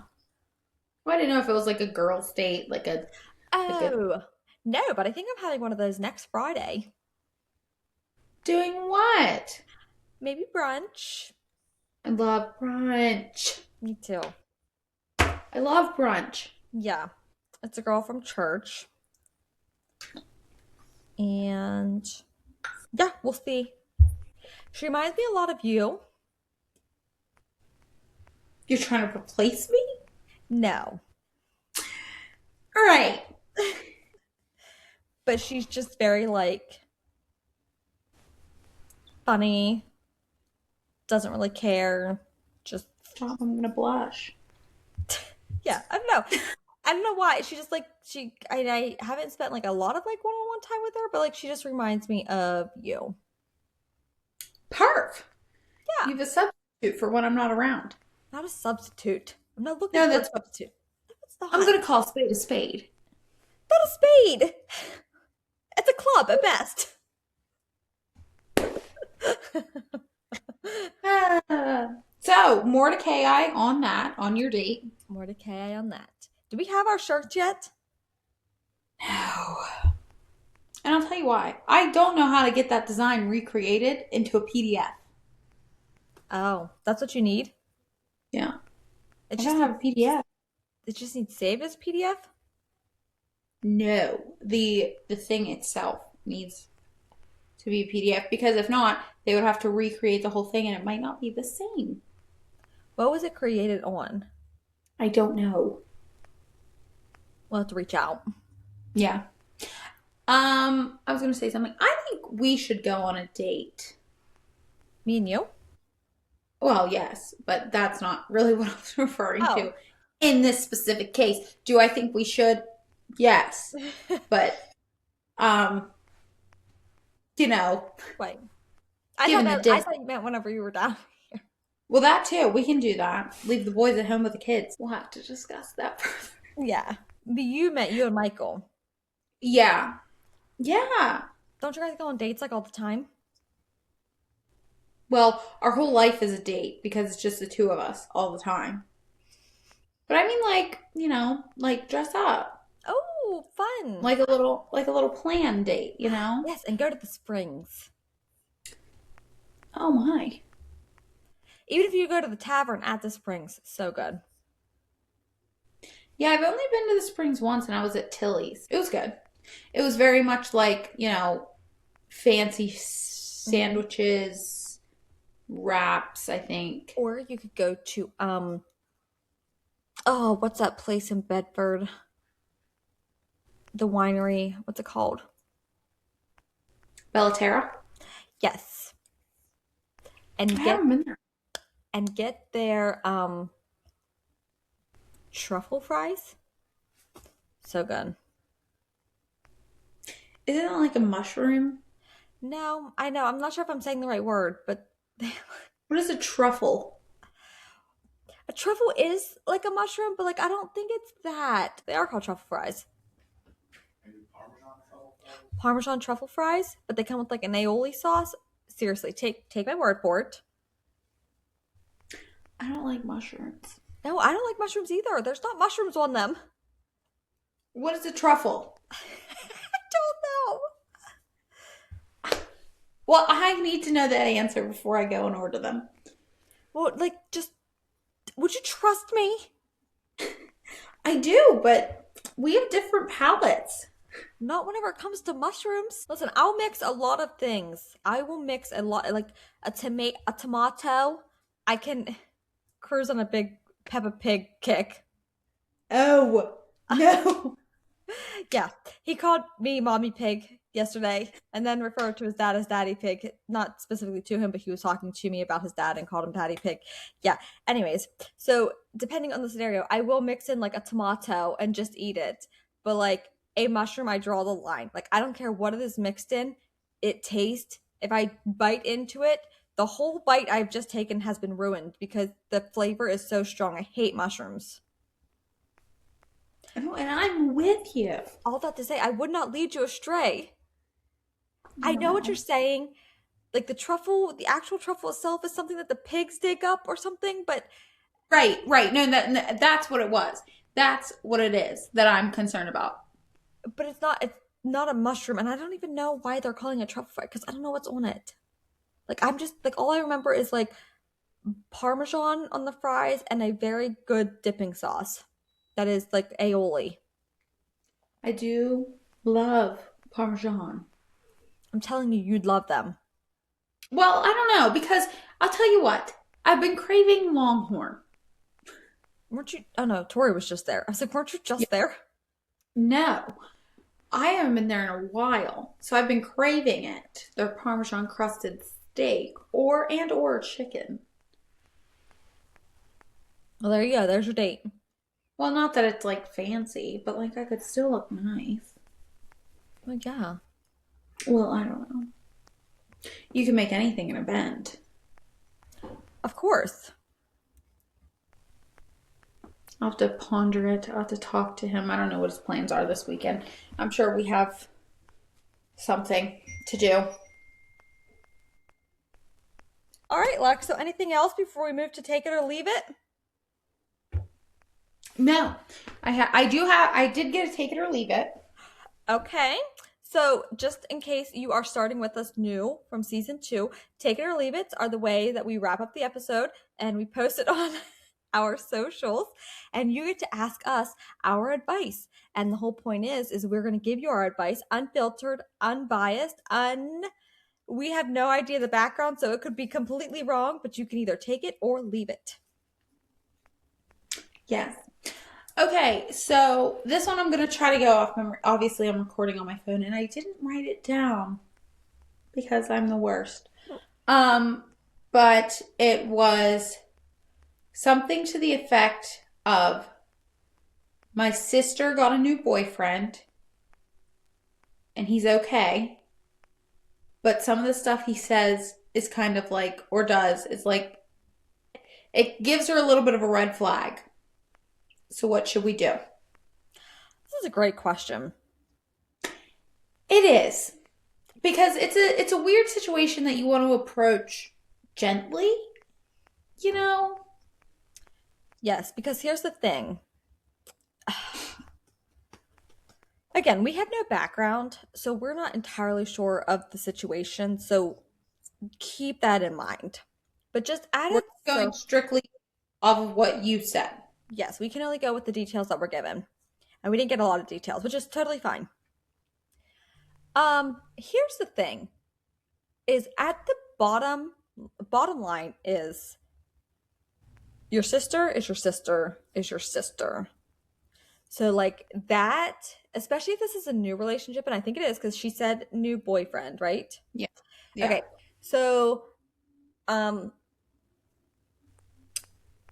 Well, I didn't know if it was like a girl's date, like a Oh, no, but I think I'm having one of those next Friday. doing what? Maybe brunch. I love brunch. Me too. I love brunch. Yeah. It's a girl from church. And yeah, we'll see. She reminds me a lot of you. You're trying to replace me? No. All right. But she's just very like funny, doesn't really care. Just Stop, I'm gonna blush. yeah, I don't know. I don't know why. She just like I haven't spent like a lot of like one-on-one time with her, but like she just reminds me of you. Perf. Yeah, You have a substitute for when I'm not around. not a substitute. I'm not looking No, for a that's substitute. No, it's I'm not. gonna call a spade a spade. Not a spade. It's a club at best. So more to Ki on that on your date. Mordecai on that. Do we have our shirts yet? No. And I'll tell you why. I don't know how to get that design recreated into a PDF. Oh, that's what you need. Yeah. It I just don't have needs a PDF. it just needs saved as PDF. No. The thing itself needs to be a PDF because if not, they would have to recreate the whole thing and it might not be the same. What was it created on? I don't know. We'll have to reach out. Yeah. I was gonna say something. I think we should go on a date. Me and you? Well, yes, but that's not really what I was referring Oh. to in this specific case. Do I think we should? Yes. But um, you know, Wait. given the I distance. thought you meant whenever you were down. Well, that too. We can do that. Leave the boys at home with the kids. We'll have to discuss that further. Yeah. But you meant you and Michael. Yeah. Yeah. Don't you guys go on dates like all the time? Well, our whole life is a date because it's just the two of us all the time. But I mean like dress up. Oh, fun. Like a little plan date, you know? Yes, and go to the springs. Oh my. Even if you go to the tavern at the springs, so good. Yeah, I've only been to the Springs once and I was at Tilly's. It was good. It was very much like, fancy Hmm. sandwiches, wraps, I think. Or you could go to oh, what's that place in Bedford? The winery. What's it called? Bellaterra? Yes. I And haven't been there. get their truffle fries. So good. Isn't it like a mushroom? No, I know. I'm not sure if I'm saying the right word, but What is a truffle? a truffle is like a mushroom, but like I don't think it's that. They are called truffle fries. Parmesan truffle fries, but they come with like an aioli sauce. Seriously, take my word for it. I don't like mushrooms. No, I don't like mushrooms either. There's not mushrooms on them. What is a truffle? I don't know. Well, I need to know that answer before I go and order them. Well, like, just would you trust me? I do, but we have different palates. Not whenever it comes to mushrooms. Listen, I'll mix a lot of things. I will mix a lot, like a tomato. I can cruise on a big Peppa Pig kick. Oh, no. Yeah, he called me Mommy Pig yesterday and then referred to his dad as Daddy Pig. Not specifically to him, but he was talking to me about his dad and called him Daddy Pig. Yeah, anyways, so depending on the scenario, I will mix in like a tomato and just eat it. But like a mushroom, I draw the line. Like, I don't care what it is mixed in, it tastes. If I bite into it, the whole bite I've just taken has been ruined because the flavor is so strong. I hate mushrooms. Oh, and I'm with you. All that to say, I would not lead you astray. I know what you're No. saying. Like the truffle, the actual truffle itself is something that the pigs dig up or something, Right, right. No, that's what it was. That's what it is that I'm concerned about. it's not a mushroom, and I don't even know why they're calling it truffle fry because I don't know what's on it. Like I'm just like all I remember is like parmesan on the fries and a very good dipping sauce. That is like aioli. I do love Parmesan. I'm telling you, you'd love them. Well, I don't know because I'll tell you what, I've been craving Longhorn. Weren't you? Oh no, Tori was just there. I was like, weren't you Yeah. just there? No, I haven't been there in a while, so I've been craving it. Their Parmesan crusted steak or chicken. Well, there you go. There's your date. Well, not that it's like fancy, but like I could still look nice. Well, yeah, Well, I don't know. You can make anything in a bend. of course. I'll have to ponder it. I'll have to talk to him. I don't know what his plans are this weekend. I'm sure we have something to do. All right, Lex. So, anything else before we move to take it or leave it? No, I did get to take it or leave it. Okay. So, just in case you are starting with us new from season two, take it or leave it are the way that we wrap up the episode and we post it on our socials, and you get to ask us our advice. And the whole point is we're going to give you our advice, unfiltered, unbiased, we have no idea the background, so it could be completely wrong, but you can either take it or leave it. Yes. Okay, so this one I'm going to try to go off memory. Obviously, I'm recording on my phone and I didn't write it down because I'm the worst. Um, but it was something to the effect of my sister got a new boyfriend and he's okay, but some of the stuff he says is kind of like, or does, is like, it gives her a little bit of a red flag. So, what should we do? This is a great question. It is because it's a weird situation that you want to approach gently, you know? Yes, because here's the thing. Again, we have no background, so we're not entirely sure of the situation. So keep that in mind. But just add We're it going so, strictly off of what you said. yes, we can only go with the details that were given. And we didn't get a lot of details, which is totally fine. Here's the thing is at the bottom line is your sister is your sister is your sister. So like that, especially if this is a new relationship, and I think it is because she said new boyfriend, right? Yeah. Yeah. Okay. So um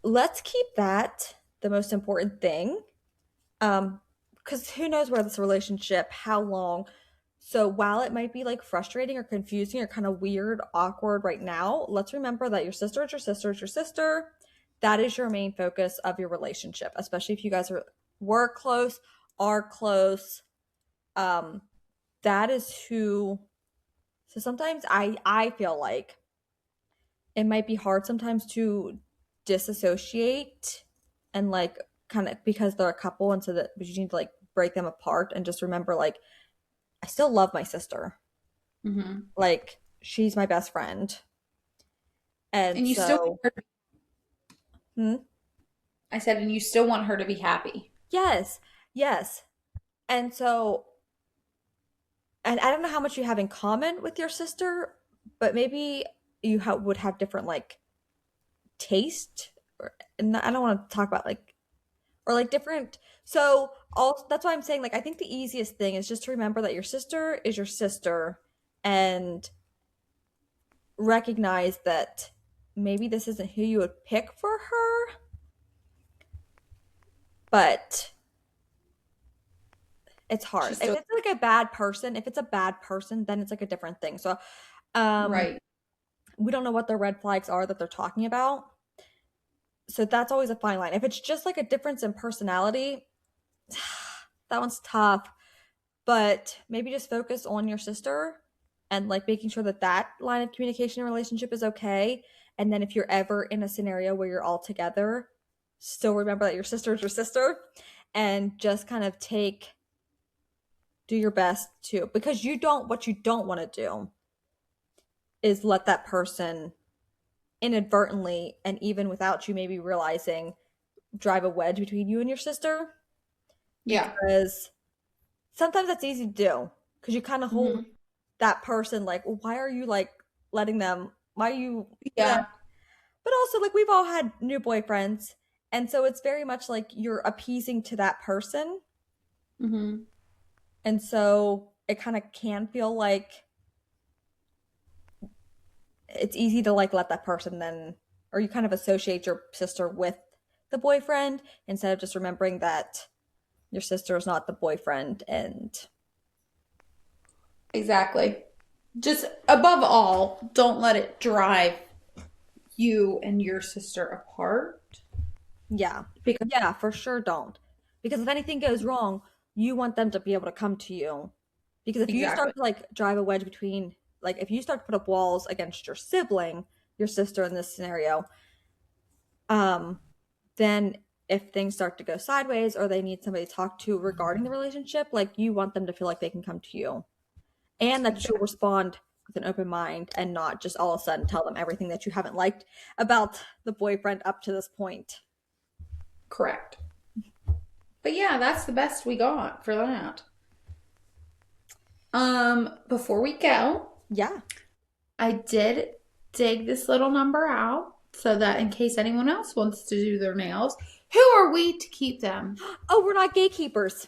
let's keep that the most important thing. Because who knows where this relationship, how long. So while it might be like frustrating or confusing or kind of weird, awkward right now, let's remember that your sister is your sister is your sister. That is your main focus of your relationship, especially if you guys were close, are close. Um, that is who. So sometimes I feel like it might be hard sometimes to disassociate and like kind of because they're a couple and so that but you need to like break them apart and just remember, like, I still love my sister. Hmm. Like, she's my best friend. And And you still so, want her, hmm, I said, and you still want her to be happy. yes, yes. And so, and I don't know how much you have in common with your sister, but maybe you would have different, like, taste. Or, and I don't want to talk about, like, or like different. So, all that's why I'm saying, like, I think the easiest thing is just to remember that your sister is your sister and recognize that maybe this isn't who you would pick for her, but it's hard. She's If still it's like a bad person, if it's a bad person, then it's like a different thing. So, um, right. we don't know what the red flags are that they're talking about. So that's always a fine line. If it's just like a difference in personality, that one's tough. But maybe just focus on your sister and like making sure that that line of communication and relationship is okay. And then if you're ever in a scenario where you're all together, still remember that your sister is your sister and just kind of do your best to, because what you don't want to do is let that person inadvertently, and even without you maybe realizing, drive a wedge between you and your sister, Yeah. because sometimes that's easy to do because you kind of hold Hmm. that person like, well, why are you like letting them, why are you, yeah. Yeah. But also, like, we've all had new boyfriends, and so it's very much like you're appeasing to that person, Hmm. and so it kind of can feel like it's easy to like let that person then, or you kind of associate your sister with the boyfriend instead of just remembering that your sister is not the boyfriend. And Exactly. Just above all, don't let it drive you and your sister apart yeah, because yeah, for sure don't. Because if anything goes wrong, you want them to be able to come to you. Because if you exactly. start to like drive a wedge between, like, if you start to put up walls against your sibling, your sister in this scenario, um, then if things start to go sideways or they need somebody to talk to regarding the relationship, like, you want them to feel like they can come to you and that you'll Exactly. respond with an open mind and not just all of a sudden tell them everything that you haven't liked about the boyfriend up to this point. Correct. But yeah, that's the best we got for that. Before we go, Yeah. I did dig this little number out so that in case anyone else wants to do their nails, who are we to keep them? Oh, we're not gatekeepers.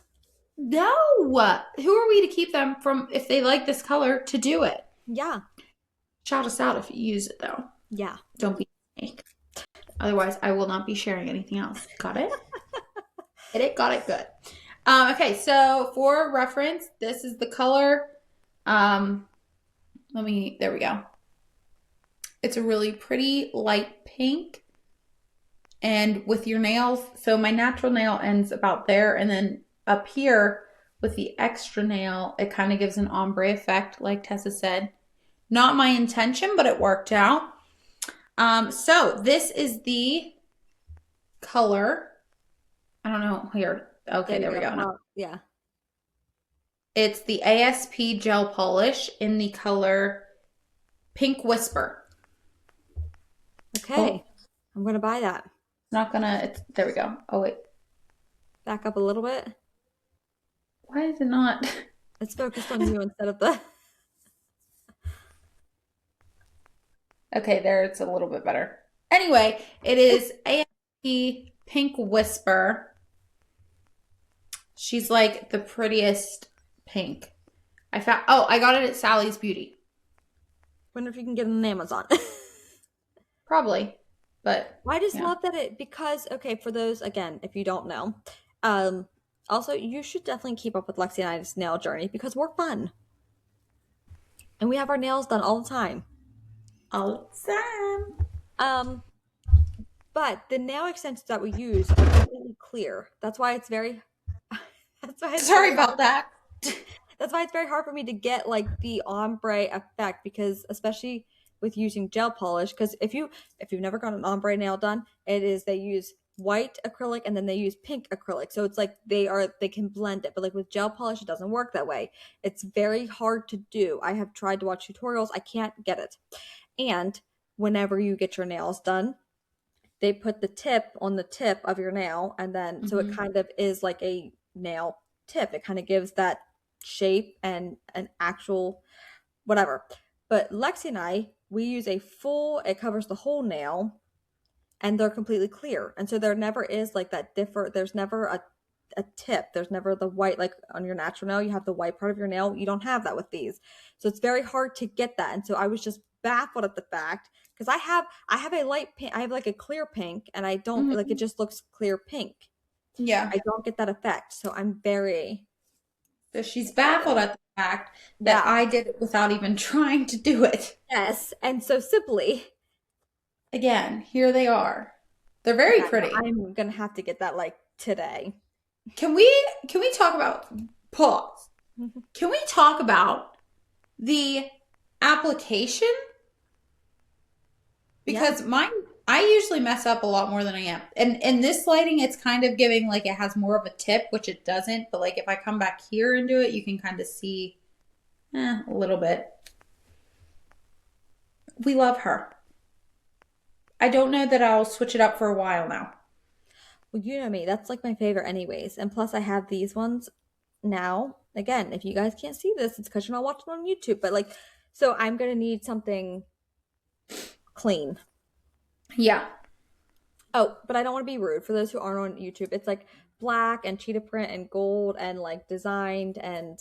No! Who are we to keep them from, if they like this color, to do it? Yeah. Shout us out if you use it, though. Yeah. Don't be a snake. Otherwise, I will not be sharing anything else. Got it? Get it? Got it? Good. Okay, so for reference, this is the color. Um, there we go. It's a really pretty light pink. And with your nails, so my natural nail ends about there, and then up here with the extra nail, it kind of gives an ombre effect, like Tessa said. Not my intention, but it worked out. So this is the color. I don't know here. Okay, There you there we go. go. No. Yeah. It's the ASP gel polish in the color Pink Whisper. Okay. Oh, I'm going to buy that. it's not gonna, there we go. Oh, wait. Back up a little bit. Why is it not? It's focused on you instead of the. Okay, there it's a little bit better. Anyway, it is ASP Pink Whisper. She's like the prettiest pink. I got it at Sally's Beauty. Wonder if you can get it on Amazon. Probably. But I just yeah. love that because, okay, for those, again, if you don't know, um, also, you should definitely keep up with Lexi and I's nail journey because we're fun and we have our nails done all the time. Awesome. Um, but the nail extensions that we use are completely clear. That's why it's very, that's why it's Sorry very about hard. that. That's why it's very hard for me to get like the ombre effect because especially with using gel polish, because if you've never got an ombre nail done, it is they use white acrylic and then they use pink acrylic. So it's like they can blend it. But like with gel polish, it doesn't work that way. It's very hard to do. I have tried to watch tutorials. I can't get it. And whenever you get your nails done, they put the tip on the tip of your nail, and then so it Hmm. kind of is like a nail tip. It kind of gives that shape and an actual whatever. But Lexi and I, we use a full, it covers the whole nail and they're completely clear. And so there never is like that there's never a tip. There's never the white, like on your natural nail, you have the white part of your nail. You don't have that with these. So it's very hard to get that. And so I was just baffled at the fact because I have a light pink, I have like a clear pink, and I don't like it Hmm. just looks clear pink. Yeah. I don't get that effect. So I'm very So she's baffled excited. at the fact that Yeah. I did it without even trying to do it. Yes. And so simply, Again, here they are. They're very yeah, no, pretty. I'm gonna have to get that like today. Can we talk about pause? Can we talk about the application? Yeah. Because mine, I usually mess up a lot more than I am. And in this lighting, it's kind of giving like it has more of a tip, which it doesn't. But like if I come back here and do it, you can kind of see a little bit. We love her. I don't know that I'll switch it up for a while now. Well, you know me, that's like my favorite anyways. And plus I have these ones now. Again, if you guys can't see this, it's because you're not watching on YouTube. But like, so I'm gonna need something clean. Yeah, Oh, but I don't want to be rude. For those who aren't on YouTube, it's like black and cheetah print and gold and like designed, and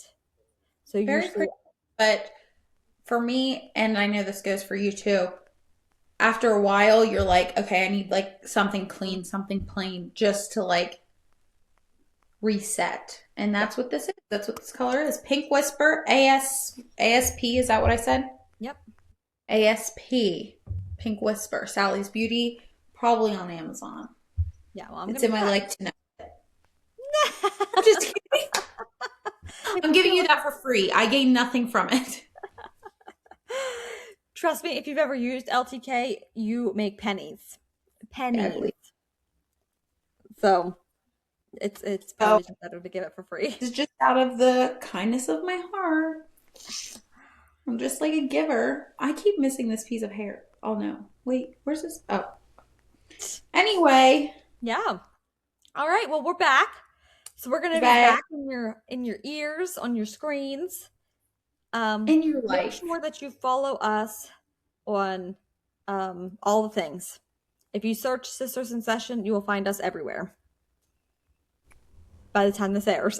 so very usually, pretty. But for me, and I know this goes for you too, after a while, you're like, okay, I need like something clean, something plain, just to like reset. And yeah, that's what this is. That's what this color is. Pink Whisper ASP. Is that what I said? yep, ASP. Pink Whisper. Sally's Beauty. Probably on Amazon. yeah. Well, I'm It's gonna in get my that. like to know. I'm just kidding. If I'm you giving feel you like, that for free. I gain nothing from it. trust me, if you've ever used LTK, you make pennies, Yeah, I pennies. believe. So it's So probably just better to give it for free. it's just out of the kindness of my heart. I'm just like a giver. I keep missing this piece of hair. Oh no. Wait, where's this? Oh. Anyway, Yeah. All right. Well, we're back. So we're gonna be back back in your ears, on your screens. in your Make life. sure that you follow us on all the things. If you search Sisters in Session, you will find us everywhere by the time this airs.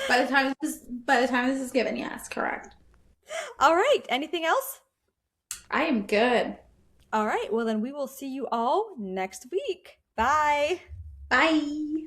By the time this is given, yes, correct. All right. Anything else? I am good. All right. Well, then we will see you all next week. Bye. Bye.